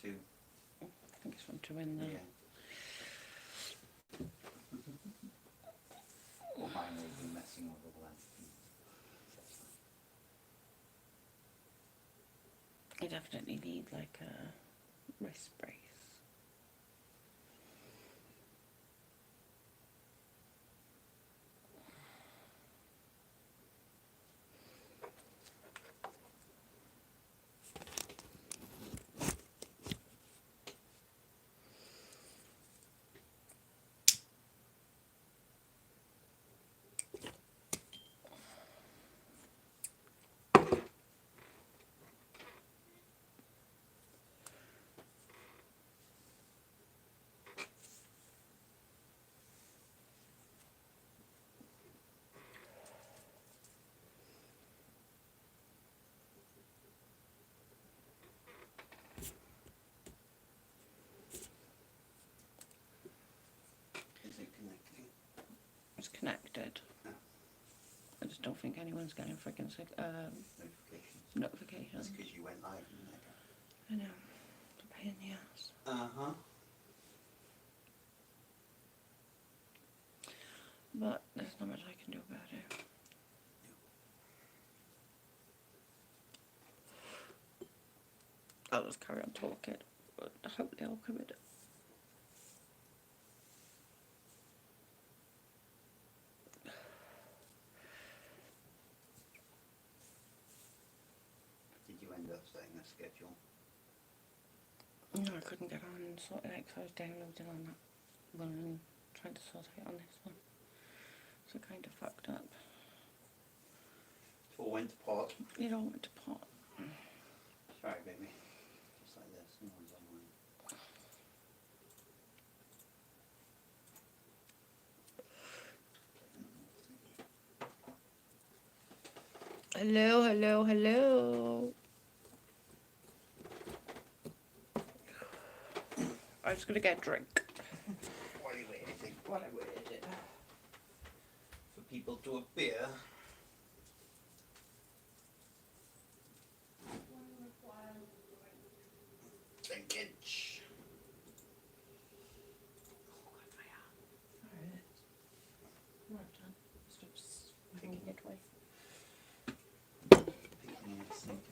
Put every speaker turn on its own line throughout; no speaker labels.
2.
I think it's from 2 in there.
Yeah. Mine will be messing with the length.
I definitely need like a wrist brace.
Is it connecting?
It's connected.
Oh.
I just don't think anyone's getting freaking
Notifications.
notifications.
That's because you went live, didn't it?
I know. It's a pain in the ass.
Uh-huh.
But there's not much I can do about it. I'll just carry on talking, but hopefully I'll come in.
Did you end up setting a schedule?
No, I couldn't get on and sort it out because I was downloading on that one and trying to sort it out on this one. So kind of fucked up.
It all went to pot.
It all went to pot.
Sorry, baby. Just like this. No one's online.
Hello, hello, hello. I was gonna get a drink.
What are you waiting?
What I waited.
For people to appear. Linkage.
Oh, God, my arm. There it is. Well done. Stop swinging it away.
Picking your sink.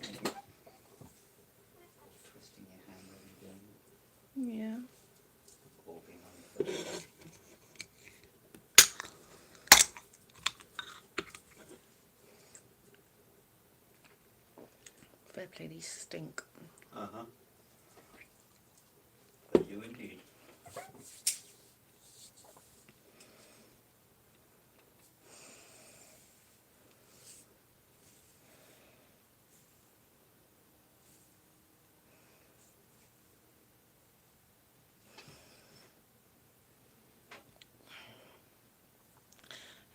Twisting your hand when you're doing it.
Yeah.
Or being on the foot.
Fair play, these stink.
Uh-huh. They do indeed.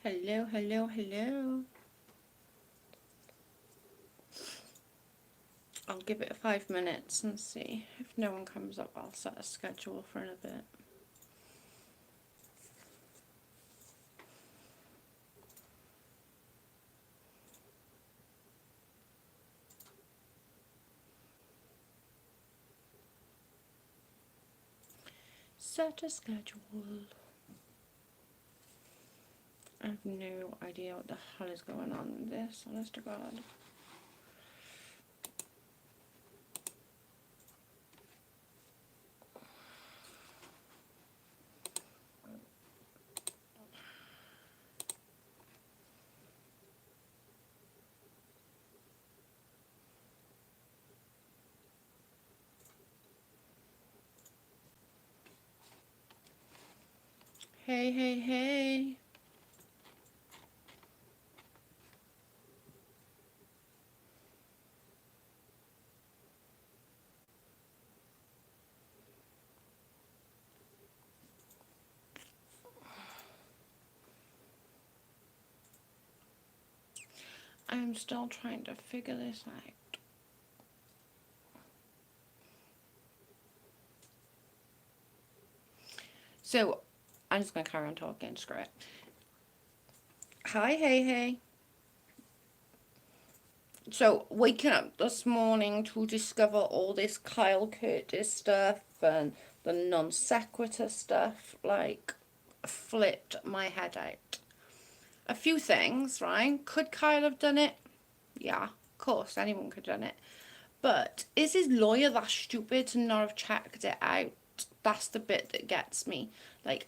Hello, hello, hello. I'll give it 5 minutes and see. If no one comes up, I'll set a schedule for in a bit. Set a schedule. I have no idea what the hell is going on with this, honest to God. Hey, hey, hey. I'm still trying to figure this out. So, I'm just going to carry on talking, screw it. Hi, hey, hey. So, waking up this morning to discover all this Kyle Curtis stuff and the non sequitur stuff, like, flipped my head out. A few things, right? Could Kyle have done it? Yeah, of course, anyone could have done it. But is his lawyer that stupid to not have checked it out? That's the bit that gets me. Like,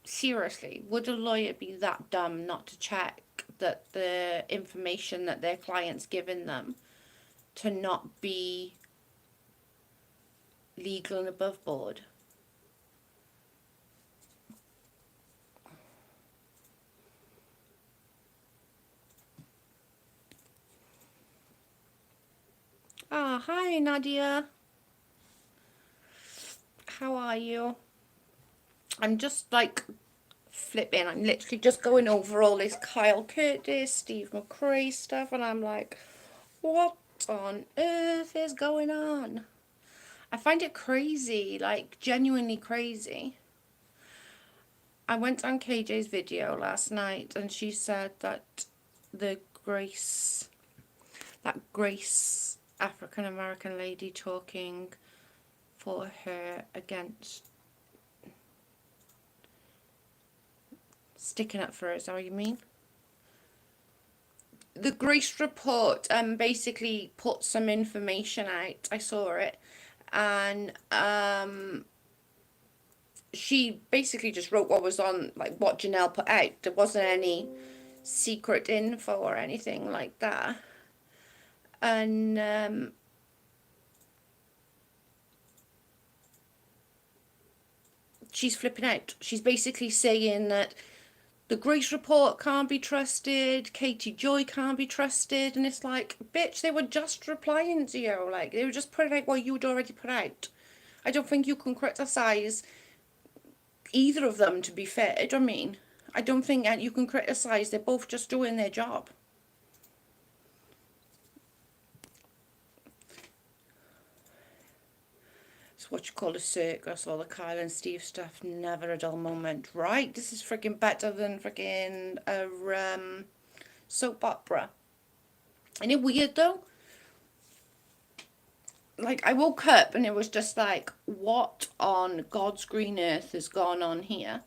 seriously, would a lawyer be that dumb not to check that the information that their client's given them to not be legal and above board? Ah, hi Nadia. How are you? I'm just like flipping. I'm literally just going over all this Kyle Curtis, Steve McRae stuff, and I'm like, what on earth is going on? I find it crazy, like genuinely crazy. I went on KJ's video last night and she said that the Grace African American lady talking for her against sticking up for her, is that what you mean? The Grace report basically put some information out. I saw it, and she basically just wrote what was on, like what Janelle put out. There wasn't any secret info or anything like that. And she's flipping out. She's basically saying that the Grace report can't be trusted, Katie Joy can't be trusted, and it's like, bitch, they were just replying to you. Like, they were just putting out what you'd already put out. I don't think you can criticise either of them, to be fair. I mean, I don't think you can criticise. They're both just doing their job. It's what you call a circus, all the Kyle and Steve stuff. Never a dull moment, right? This is freaking better than freaking a soap opera. Isn't it weird though? Like, I woke up and it was just like, what on God's green earth has gone on here?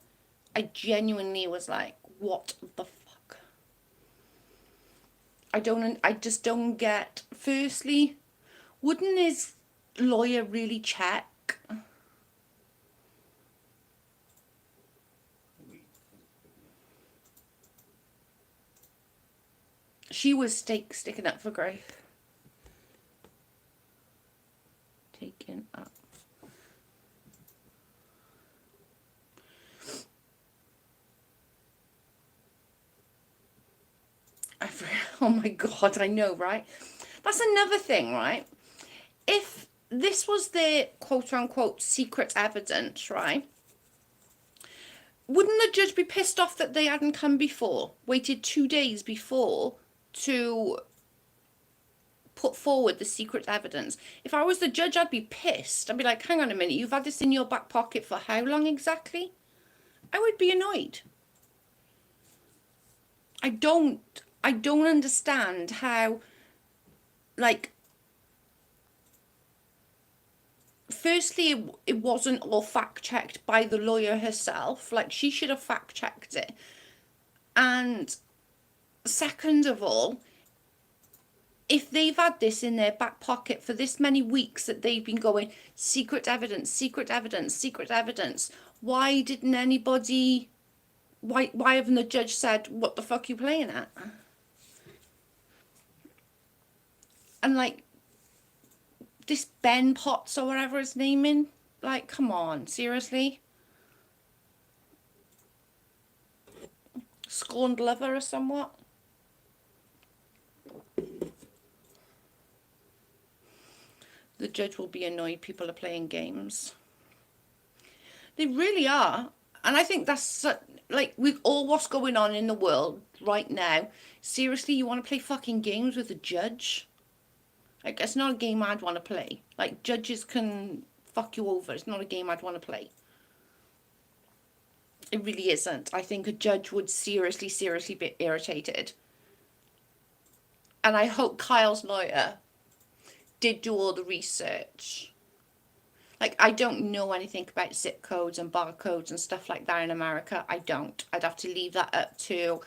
I genuinely was like, what the fuck? I just don't get. Firstly, wouldn't his lawyer really check? She was sticking up for Grace. Taken up. Oh my god, I know, right? That's another thing, right? If this was their quote-unquote secret evidence, right? Wouldn't the judge be pissed off that they hadn't come before? Waited 2 days before to put forward the secret evidence. If I was the judge, I'd be pissed. I'd be like, hang on a minute, you've had this in your back pocket for how long exactly? I would be annoyed. I don't understand how, like, firstly, it wasn't all fact-checked by the lawyer herself. Like, she should have fact-checked it. And second of all, if they've had this in their back pocket for this many weeks that they've been going, secret evidence, secret evidence, secret evidence, why didn't anybody, why haven't the judge said, what the fuck are you playing at? And like, this Ben Potts or whatever his name is, like, come on, seriously? Scorned lover or somewhat? The judge will be annoyed people are playing games. They really are. And I think that's, like, with all what's going on in the world right now, seriously, you want to play fucking games with a judge? Like, it's not a game I'd want to play. Like, judges can fuck you over. It's not a game I'd want to play. It really isn't. I think a judge would seriously be irritated. And I hope Kyle's lawyer did do all the research. Like, I don't know anything about zip codes and barcodes and stuff like that in America. I don't. I'd have to leave that up to,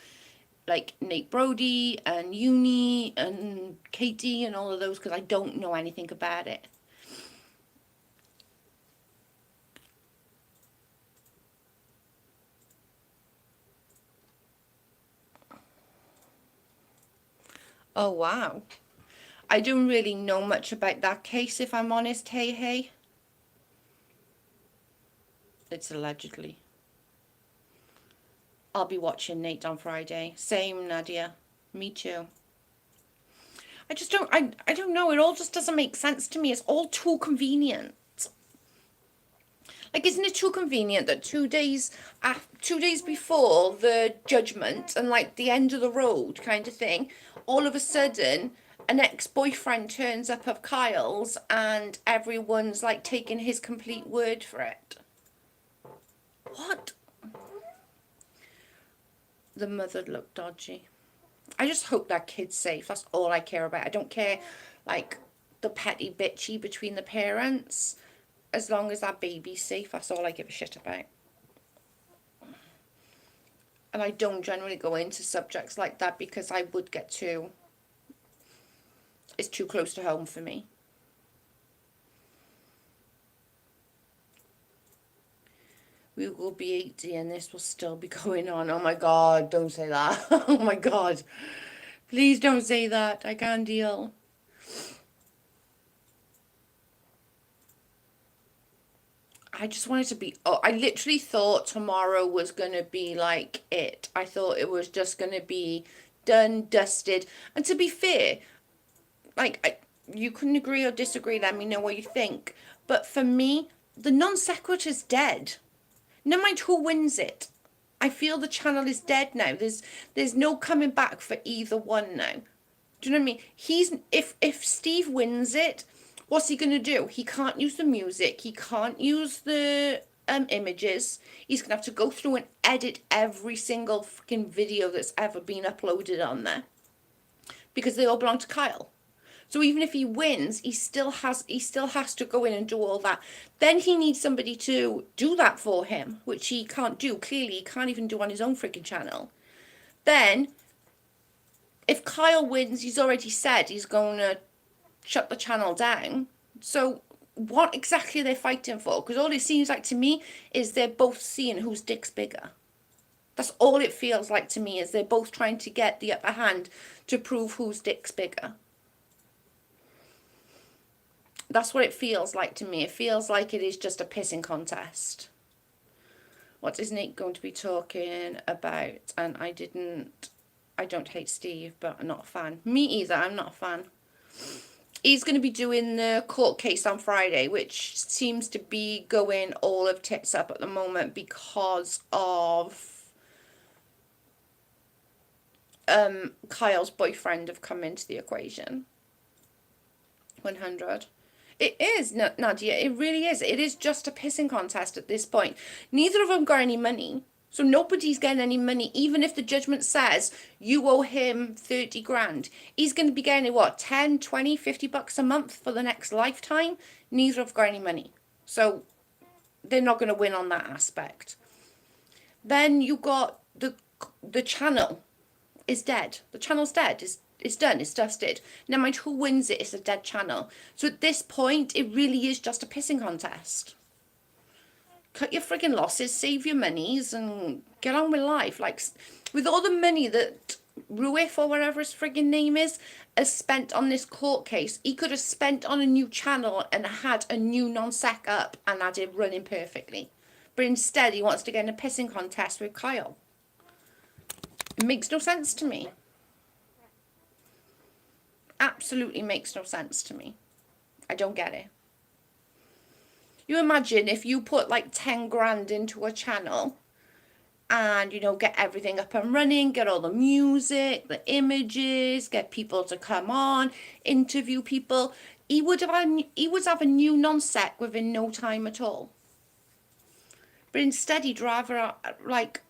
like, Nate Brody and Uni and Katie and all of those, because I don't know anything about it. Oh, wow. I don't really know much about that case, if I'm honest, hey. It's allegedly. I'll be watching Nate on Friday. Same, Nadia. Me too. I just don't, I don't know. It all just doesn't make sense to me. It's all too convenient. Like, isn't it too convenient that 2 days before the judgment and like the end of the road kind of thing, all of a sudden an ex-boyfriend turns up of Kyle's and everyone's like taking his complete word for it? What? The mother looked dodgy. I just hope that kid's safe. That's all I care about. I don't care, like, the petty bitchy between the parents. As long as that baby's safe, that's all I give a shit about. And I don't generally go into subjects like that because I would get too... It's too close to home for me. We will be 80 and this will still be going on. Oh my God, don't say that. Oh my God. Please don't say that. I can't deal. I just wanted to be... Oh, I literally thought tomorrow was going to be like it. I thought it was just going to be done, dusted. And to be fair, like, you couldn't agree or disagree. Let me know what you think. But for me, the non sequitur's dead. No matter who wins it. I feel the channel is dead now. There's no coming back for either one now. Do you know what I mean? If Steve wins it, what's he going to do? He can't use the music. He can't use the images. He's going to have to go through and edit every single fucking video that's ever been uploaded on there. Because they all belong to Kyle. So even if he wins, he still has to go in and do all that. Then he needs somebody to do that for him, which he can't do. Clearly, he can't even do on his own freaking channel. Then, if Kyle wins, he's already said he's going to shut the channel down. So what exactly are they fighting for? Because all it seems like to me is they're both seeing whose dick's bigger. That's all it feels like to me, is they're both trying to get the upper hand to prove whose dick's bigger. That's what it feels like to me. It feels like it is just a pissing contest. What is Nate going to be talking about? And I don't hate Steve, but I'm not a fan. Me either, I'm not a fan. He's going to be doing the court case on Friday, which seems to be going all of tits up at the moment because of Kyle's boyfriend have come into the equation. 100. It is, Nadia, it really is. It is just a pissing contest at this point. Neither of them got any money. So nobody's getting any money. Even if the judgment says you owe him 30 grand, he's going to be getting, what, 10, 20, 50 bucks a month for the next lifetime? Neither have got any money. So they're not going to win on that aspect. Then you got the channel is dead. The channel's dead. It's done, it's dusted. No matter who wins it, it's a dead channel. So at this point, it really is just a pissing contest. Cut your friggin' losses, save your monies, and get on with life. Like, with all the money that Ruif, or whatever his friggin' name is, has spent on this court case, he could have spent on a new channel and had a new non-sec up and had it running perfectly. But instead, he wants to get in a pissing contest with Kyle. It makes no sense to me. Absolutely makes no sense to me. I don't get it. You imagine if you put like 10 grand into a channel and, you know, get everything up and running, get all the music, the images, get people to come on, interview people. He would have a new non-sec within no time at all. But instead he'd rather like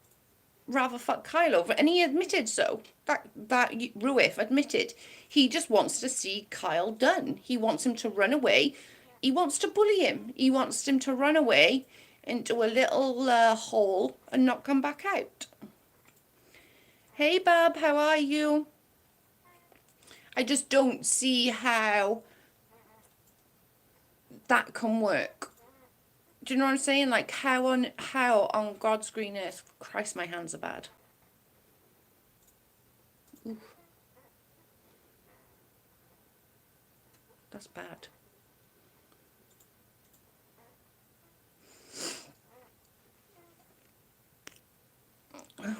rather fuck Kyle over, and he admitted so. That Ruif admitted he just wants to see Kyle done. He wants him to run away. He wants to bully him. He wants him to run away into a little hole and not come back out. Hey, Bab, how are you? I just don't see how that can work. Do you know what I'm saying? Like, how on God's green earth? Christ, my hands are bad. Ooh. That's bad.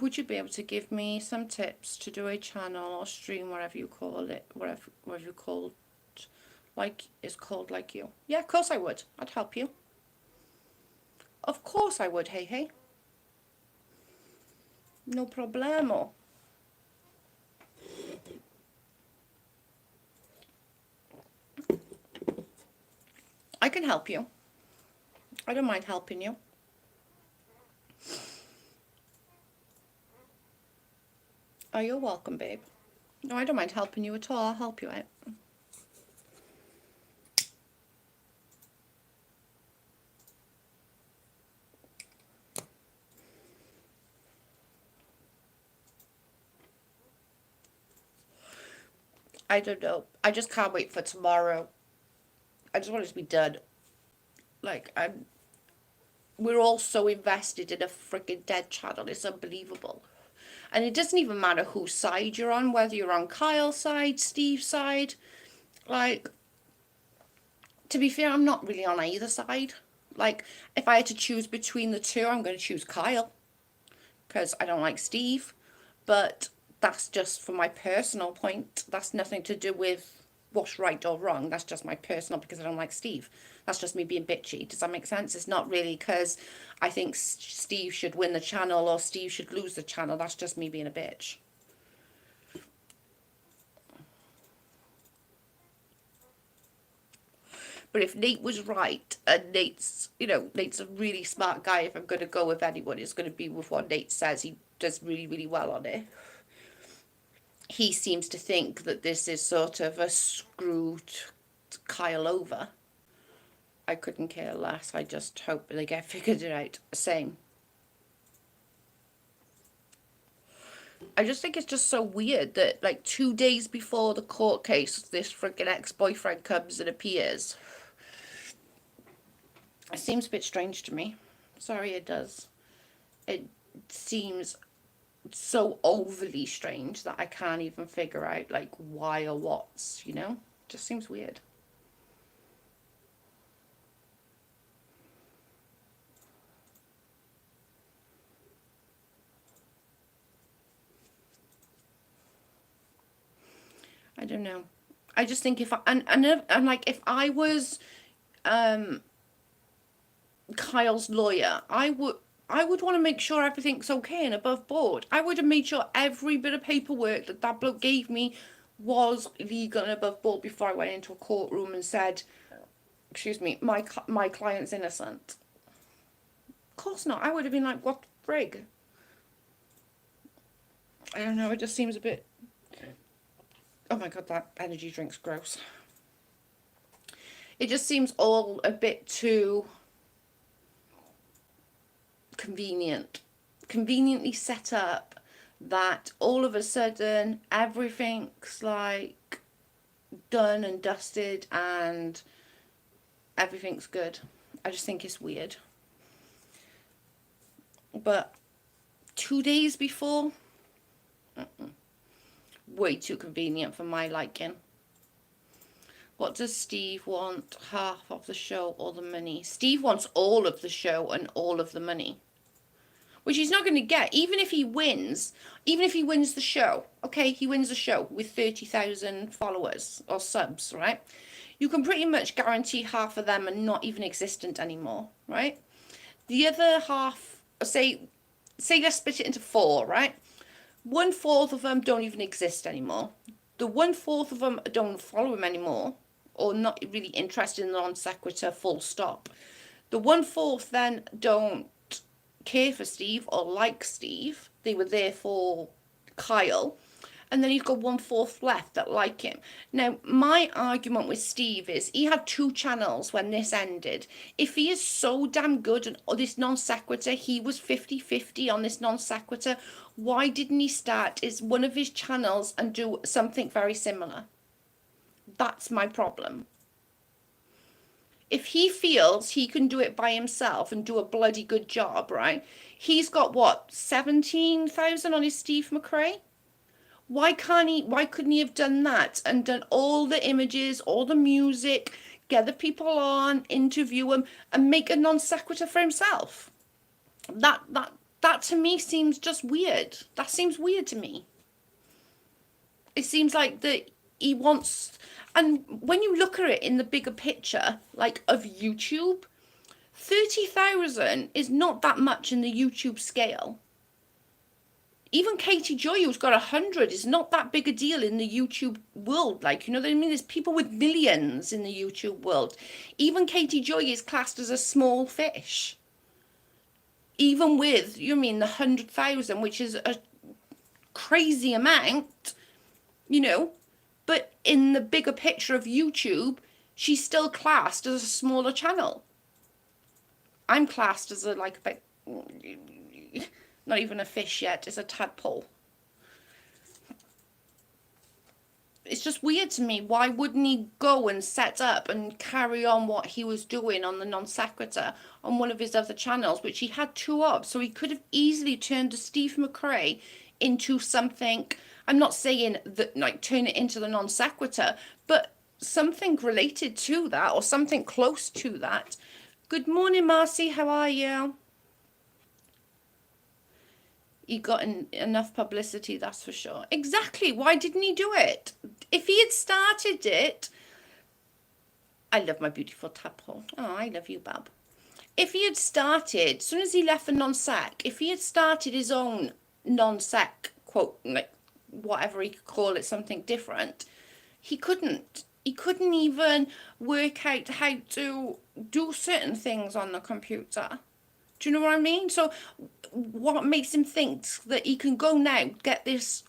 Would you be able to give me some tips to do a channel or stream, whatever you call it, whatever you call it, like it's called like you? Yeah, of course I would. I'd help you. Of course I would. Hey. No problemo. I can help you. I don't mind helping you. Oh, you're welcome, babe. No, I don't mind helping you at all. I'll help you out. I don't know. I just can't wait for tomorrow. I just want it to be done. Like, we're all so invested in a freaking dead channel. It's unbelievable. And it doesn't even matter whose side you're on, whether you're on Kyle's side, Steve's side. Like, to be fair, I'm not really on either side. Like, if I had to choose between the two, I'm going to choose Kyle. Because I don't like Steve. But that's just for my personal point. That's nothing to do with what's right or wrong. That's just my personal, because I don't like Steve. That's just me being bitchy. Does that make sense? It's not really because I think Steve should win the channel or Steve should lose the channel. That's just me being a bitch. But if Nate was right, and Nate's a really smart guy, if I'm going to go with anyone, it's going to be with what Nate says. He does really, really well on it. He seems to think that this is sort of a screwed Kyle over. I couldn't care less. I just hope they get figured it out. Same. I just think it's just so weird that, like, 2 days before the court case, this freaking ex-boyfriend comes and appears. It seems a bit strange to me. Sorry, it does. It seems so overly strange that I can't even figure out, like, why or what's, just seems weird. I don't know. I just think if I and like if I was Kyle's lawyer, I would want to make sure everything's okay and above board. I would have made sure every bit of paperwork that bloke gave me was legal and above board before I went into a courtroom and said, excuse me, my client's innocent. Of course not. I would have been like, what the frig? I don't know, it just seems a bit... Oh my god, that energy drink's gross. It just seems all a bit too conveniently set up, that all of a sudden everything's like done and dusted and everything's good. I just think it's weird. But 2 days before, way too convenient for my liking. What does Steve want? Half of the show or the money? Steve wants all of the show and all of the money, which he's not going to get. Even if he wins the show, okay, he wins the show with 30,000 followers or subs, right? You can pretty much guarantee half of them are not even existent anymore, right? The other half, say let's split it into 4, right? 1/4 of them don't even exist anymore. The 1/4 of them don't follow him anymore, or not really interested in the non sequitur, full stop. The 1/4 then don't care for Steve or like Steve. They were there for Kyle. And then you've got 1/4 left that like him. Now, my argument with Steve is he had 2 channels when this ended. If he is so damn good on this non sequitur, he was 50-50 on this non sequitur, why didn't he start one of his channels and do something very similar? That's my problem. If he feels he can do it by himself and do a bloody good job, right? He's got what, 17,000 on his Steve McRae? Why couldn't he have done that and done all the images, all the music, get the people on, interview them, and make a non sequitur for himself? That to me seems just weird. That seems weird to me. It seems like that he wants, and when you look at it in the bigger picture, like of YouTube, 30,000 is not that much in the YouTube scale. Even Katie Joy, who's got 100, is not that big a deal in the YouTube world. Like, you know what I mean? There's people with millions in the YouTube world. Even Katie Joy is classed as a small fish. Even with, you mean, the 100,000, which is a crazy amount, you know. But in the bigger picture of YouTube, she's still classed as a smaller channel. I'm classed as a, like, not even a fish yet, it's a tadpole. It's just weird to me. Why wouldn't he go and set up and carry on what he was doing on the non sequitur on one of his other channels, which he had 2 of? So he could have easily turned the Steve McRae into something. I'm not saying that, like, turn it into the non sequitur, but something related to that or something close to that. Good morning, Marcy. How are you? He got enough publicity, that's for sure. Exactly. Why didn't he do it? If he had started it, I love my beautiful tadpole. Oh, I love you, Bab. If he had started, as soon as he left the non-sec, if he had started his own non-sec, quote, like whatever he could call it, something different, he couldn't. He couldn't even work out how to do certain things on the computer. Do you know what I mean? So what makes him think that he can go now, get this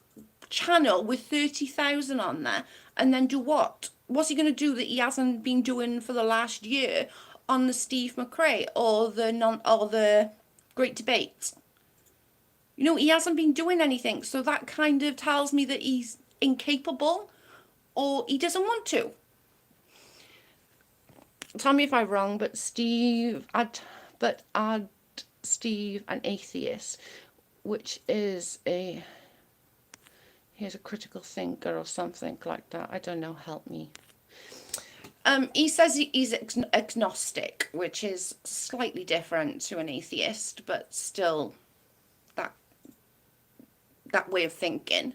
channel with 30,000 on there, and then do what? What's he going to do that he hasn't been doing for the last year on the Steve McRae or the Great Debate? You know, he hasn't been doing anything, so that kind of tells me that he's incapable or he doesn't want to. Tell me if I'm wrong, but Steve an atheist, which is he's a critical thinker or something like that. I don't know, help me. He says he's agnostic, which is slightly different to an atheist, but still that way of thinking.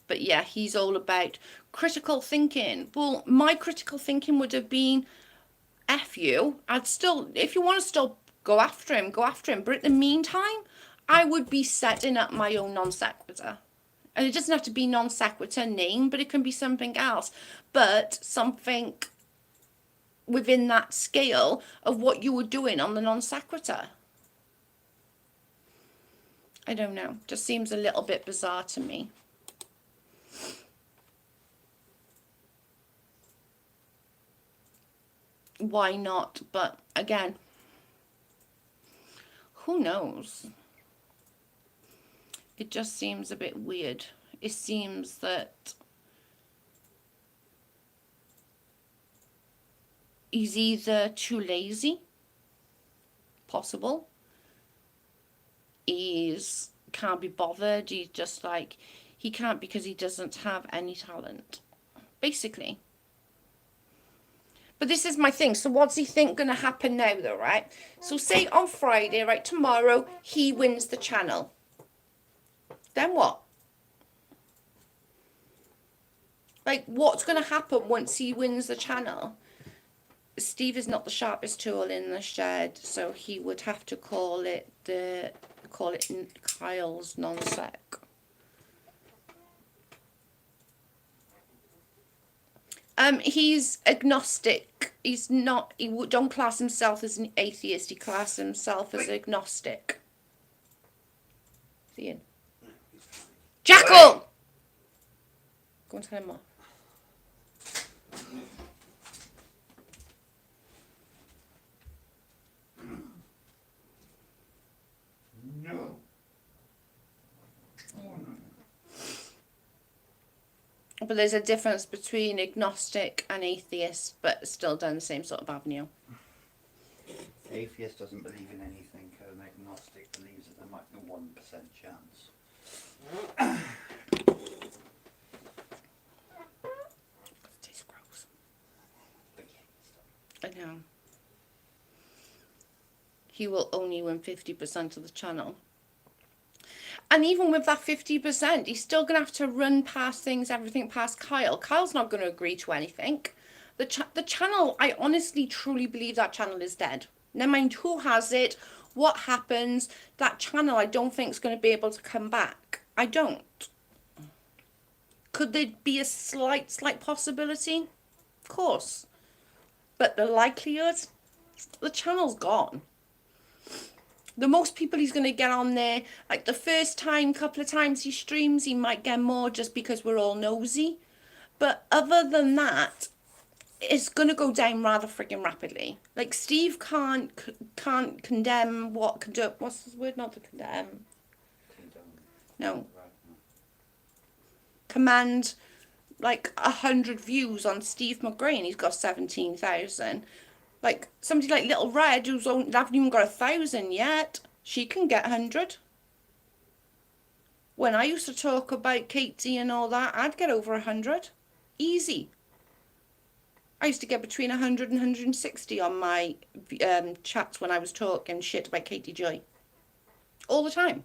But yeah, he's all about critical thinking. Well, my critical thinking would have been, F you. I'd still, if you want to still go after him, go after him. But in the meantime, I would be setting up my own non sequitur. And it doesn't have to be non sequitur name, but it can be something else. But something within that scale of what you were doing on the non sequitur. I don't know. Just seems a little bit bizarre to me. Why not? But again, who knows? It just seems a bit weird. It seems that he's either too lazy, possible. He's can't be bothered. He's just like, he can't because he doesn't have any talent, basically. But this is my thing. So what's he think going to happen now, though, right? So say on Friday, right, tomorrow, he wins the channel. Then what? Like, what's going to happen once he wins the channel? Steve is not the sharpest tool in the shed, so he would have to call it Kyle's non-sec. He's agnostic. He's not. Don't class himself as an atheist. He classes himself as agnostic. See you. Jackal! Go and tell him off.
No.
But there's a difference between agnostic and atheist, but still down the same sort of avenue.
Atheist doesn't believe in anything, and agnostic believes that there might be 1% chance.
It tastes gross.
But yeah,
I know. He will only win 50% of the channel. And even with that 50%, he's still going to have to run past things, everything past Kyle. Kyle's not going to agree to anything. The channel, I honestly, truly believe that channel is dead. Never mind who has it, what happens. That channel, I don't think is going to be able to come back. I don't. Could there be a slight possibility? Of course. But the likelihood, the channel's gone. The most people he's going to get on there, like the first time, couple of times he streams, he might get more just because we're all nosy. But other than that, it's going to go down rather freaking rapidly. Like Steve can't condemn what's the word? Not to condemn. No. Command like 100 views on Steve McGrain. He's got 17,000. Like, somebody like Little Red, who's haven't even got 1,000 yet, she can get 100. When I used to talk about Katie and all that, I'd get over 100. Easy. I used to get between 100 and 160 on my chats when I was talking shit about Katie Joy. All the time.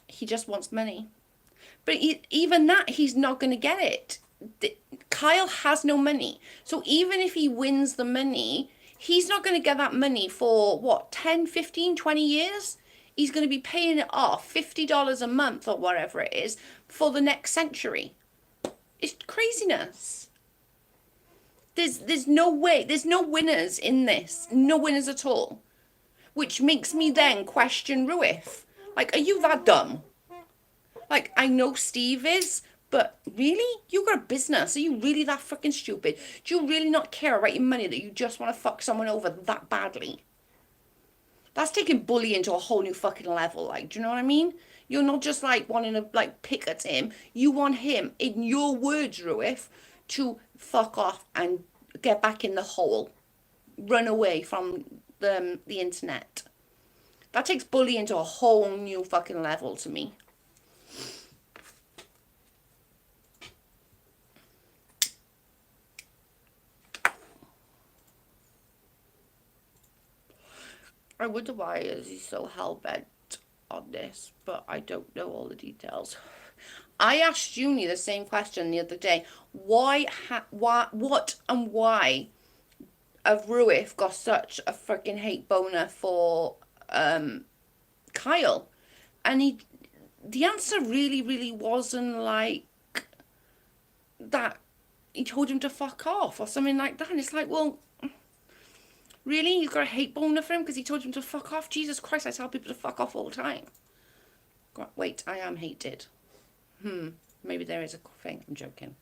He just wants money. But even that, he's not going to get it. Kyle has no money. So even if he wins the money, he's not going to get that money for, what, 10, 15, 20 years? He's going to be paying it off, $50 a month or whatever it is, for the next century. It's craziness. There's no way. There's no winners in this. No winners at all. Which makes me then question Ruif. Like, are you that dumb? Like, I know Steve is, but really? You got a business. Are you really that fucking stupid? Do you really not care about your money that you just want to fuck someone over that badly? That's taking bullying to a whole new fucking level. Like, do you know what I mean? You're not just like wanting to like pick at him. You want him, in your words, Ruif, to fuck off and get back in the hole. Run away from the internet. That takes bullying to a whole new fucking level to me. I wonder why is he so hell-bent on this, but I don't know all the details. I asked Junie the same question the other day. What and why have Ruif got such a freaking hate boner for Kyle? And the answer really wasn't like that he told him to fuck off or something like that. And it's like, well, really? You've got a hate boner for him because he told him to fuck off? Jesus Christ, I tell people to fuck off all the time. Wait, I am hated. Maybe there is a thing. I'm joking.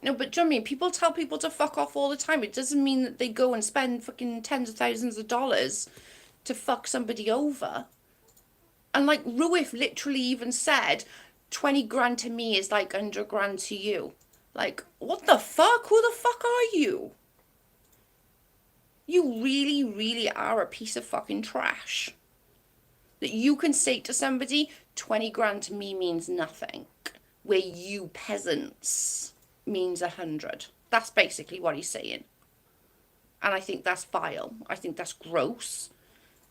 No, but do you know what I mean? People tell people to fuck off all the time. It doesn't mean that they go and spend fucking tens of thousands of dollars to fuck somebody over. And like Ruif literally even said, 20 grand to me is like 100 grand to you. Like, what the fuck? Who the fuck are you? You really are a piece of fucking trash. That you can say to somebody, 20 grand to me means nothing. Where you peasants means 100. That's basically what he's saying. And I think that's vile. I think that's gross.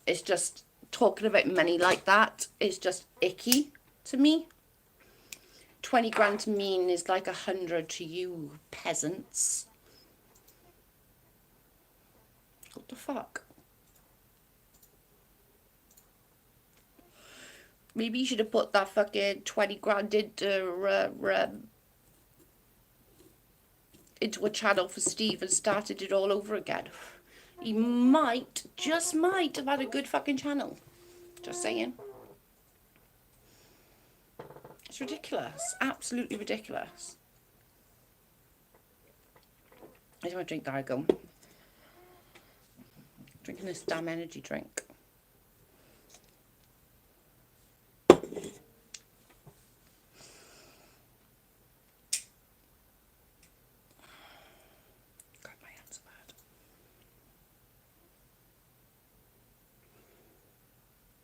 It's just, talking about money like that is just icky to me. 20 grand to me is like 100 to you peasants. What the fuck? Maybe you should have put that fucking 20 grand into a channel for Steve and started it all over again. He might, just might, have had a good fucking channel. Just saying. It's ridiculous. Absolutely ridiculous. I don't want to drink that, I go. Drinking this damn energy drink. God, my hands are bad.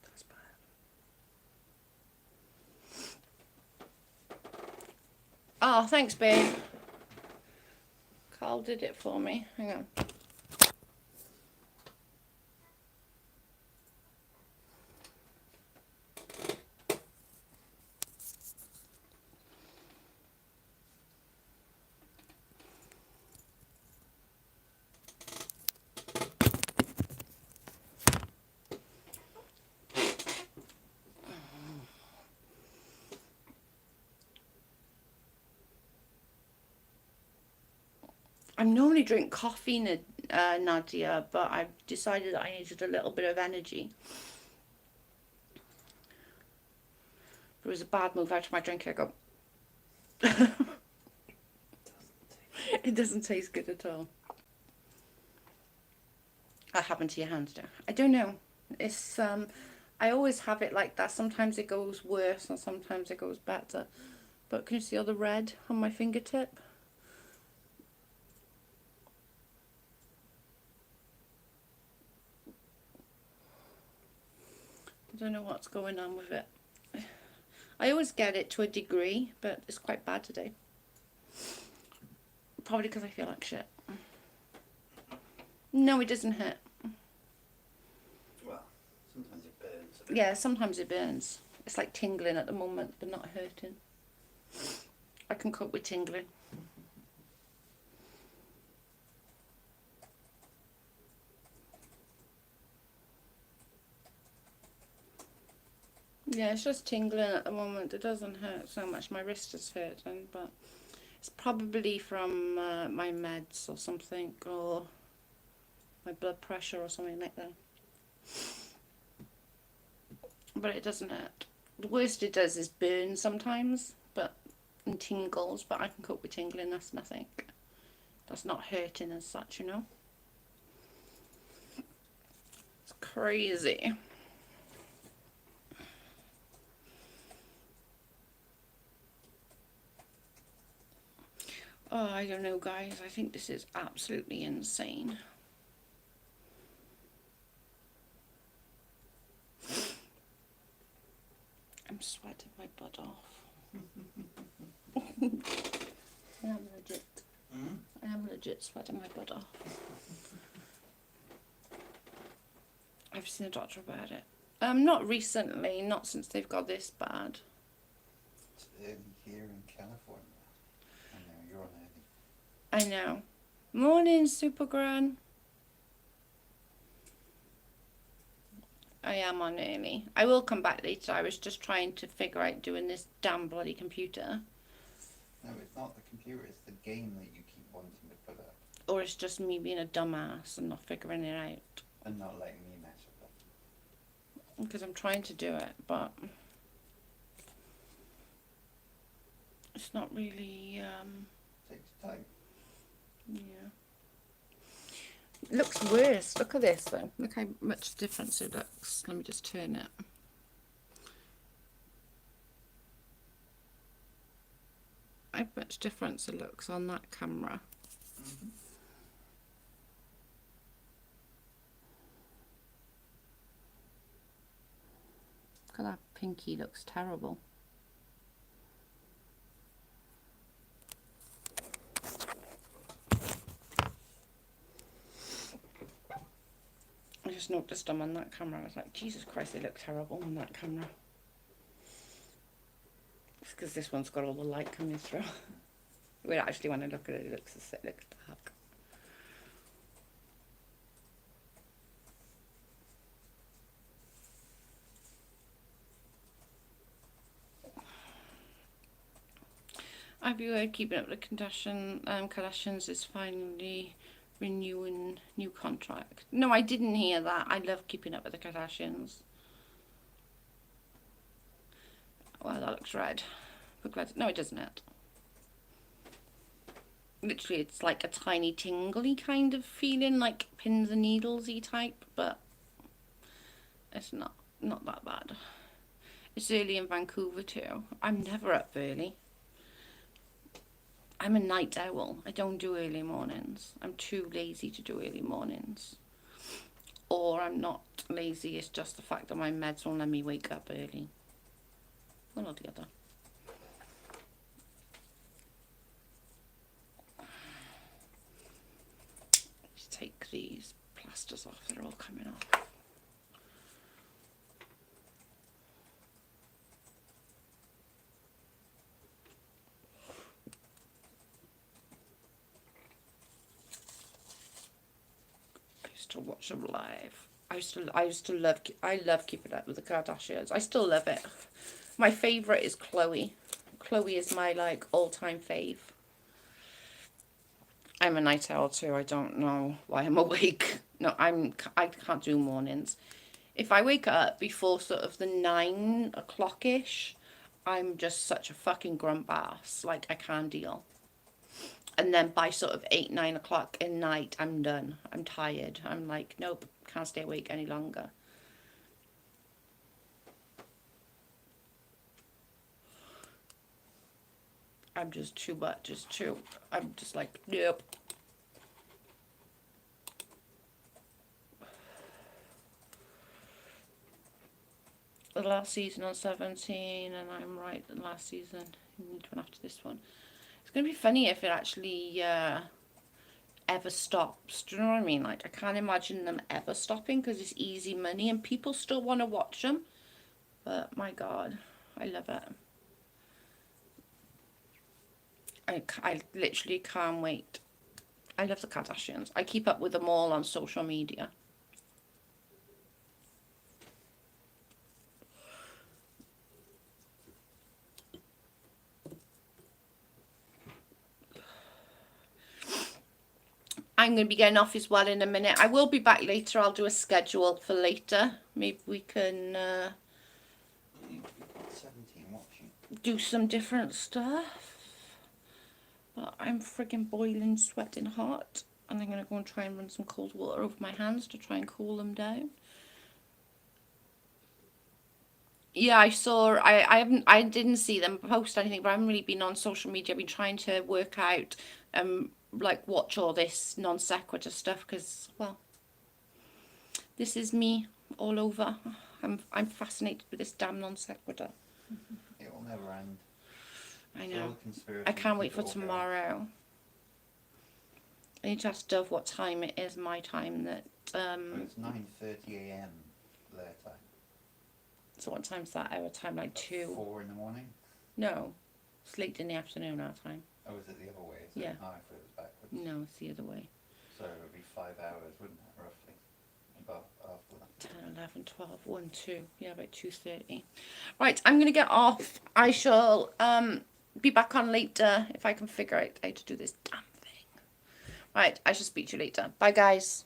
That's bad. Oh, thanks, babe. Carl did it for me. Hang on. I normally drink coffee, Nadia, but I've decided that I needed a little bit of energy. It was a bad move out of my drink. I go. It doesn't taste good at all. What happened to your hands now? I don't know. It's I always have it like that. Sometimes it goes worse and sometimes it goes better. But can you see all the red on my fingertip? I don't know what's going on with it. I always get it to a degree, but it's quite bad today. Probably because I feel like shit. No, it doesn't hurt.
Well, sometimes it burns.
Yeah, sometimes it burns. It's like tingling at the moment, but not hurting. I can cope with tingling. Yeah, it's just tingling at the moment. It doesn't hurt so much. My wrist is hurting, but it's probably from my meds or something, or my blood pressure or something like that. But it doesn't hurt. The worst it does is burn sometimes, and tingles, but I can cope with tingling. That's nothing. That's not hurting as such, you know. It's crazy. Oh, I don't know, guys. I think this is absolutely insane. I'm sweating my butt off. I am legit. I am legit sweating my butt off. I've seen a doctor about it. Not recently, not since they've got this bad.
It's early here in California. I know, you're on early.
I know. Morning, Super Gran. I am on early. I will come back later. I was just trying to figure out doing this damn bloody computer.
No, it's not the computer, it's the game that you keep wanting to put up.
Or it's just me being a dumbass and not figuring it out.
And not letting me mess with it.
Because I'm trying to do it, but it's not really,
Takes time.
yeah. It looks worse. Look at this, though. Look how much difference it looks. Let me just turn it. How much difference it looks on that camera.
Mm-hmm.
Look at that pinky, looks terrible. I just noticed them on that camera. I was like, Jesus Christ, they look terrible on that camera. It's because this one's got all the light coming through. But actually, when I look at it, it looks dark. I've been keeping up with the Kardashians is finally renewing new contract. No, I didn't hear that. I love keeping up with the Kardashians. Well, that looks red. But glad. No, it doesn't. Literally, it's like a tiny tingly kind of feeling, like pins and needles-y type, but it's not that bad. It's early in Vancouver too. I'm never up early. I'm a night owl. I don't do early mornings. I'm too lazy to do early mornings. Or I'm not lazy, it's just the fact that my meds won't let me wake up early. One or the other. Let's take these plasters off, they're all coming off. To watch them live. I love keeping up with the Kardashians. I still love it. My favourite is Khloe. Khloe is my like all-time fave. I'm a night owl too. I don't know why I'm awake. No, I can't do mornings. If I wake up before sort of the 9 o'clock-ish, I'm just such a fucking grump ass. Like, I can't deal. And then by sort of 8, 9 o'clock at night, I'm done. I'm tired. I'm like, nope, can't stay awake any longer. I'm just too much. I'm just like, nope. The last season on 17, and I'm right, the last season. You need one after this one. It's going to be funny if it actually ever stops. Do you know what I mean? Like, I can't imagine them ever stopping because it's easy money and people still want to watch them. But, my God, I love it. I literally can't wait. I love the Kardashians. I keep up with them all on social media. I'm going to be getting off as well in a minute. I will be back later. I'll do a schedule for later. Maybe we can
17 watching.
Do some different stuff. But I'm friggin' boiling, sweating hot. And I'm going to go and try and run some cold water over my hands to try and cool them down. Yeah, I saw, I didn't see them post anything, but I haven't really been on social media. I've been trying to work out, like, watch all this non sequitur stuff because, well, this is me all over. I'm fascinated with this damn non sequitur.
It will never end.
I know. I can't wait for tomorrow. I need to ask Dove what time it is, my time, that...
Well, it's 9:30 AM their time.
So what time's that? Our time, like 2?
4 in the morning?
No. It's late in the afternoon, our time.
Oh, is it the other way? Is
Yeah.
It? Oh, I thought it was backwards.
No, it's the other way.
So it would be 5 hours, wouldn't it, roughly? About after that.
10, 11, 12, 1, 2. Yeah, about 2:30. Right, I'm going to get off. I shall be back on later if I can figure out how to do this damn thing. Right, I shall speak to you later. Bye, guys.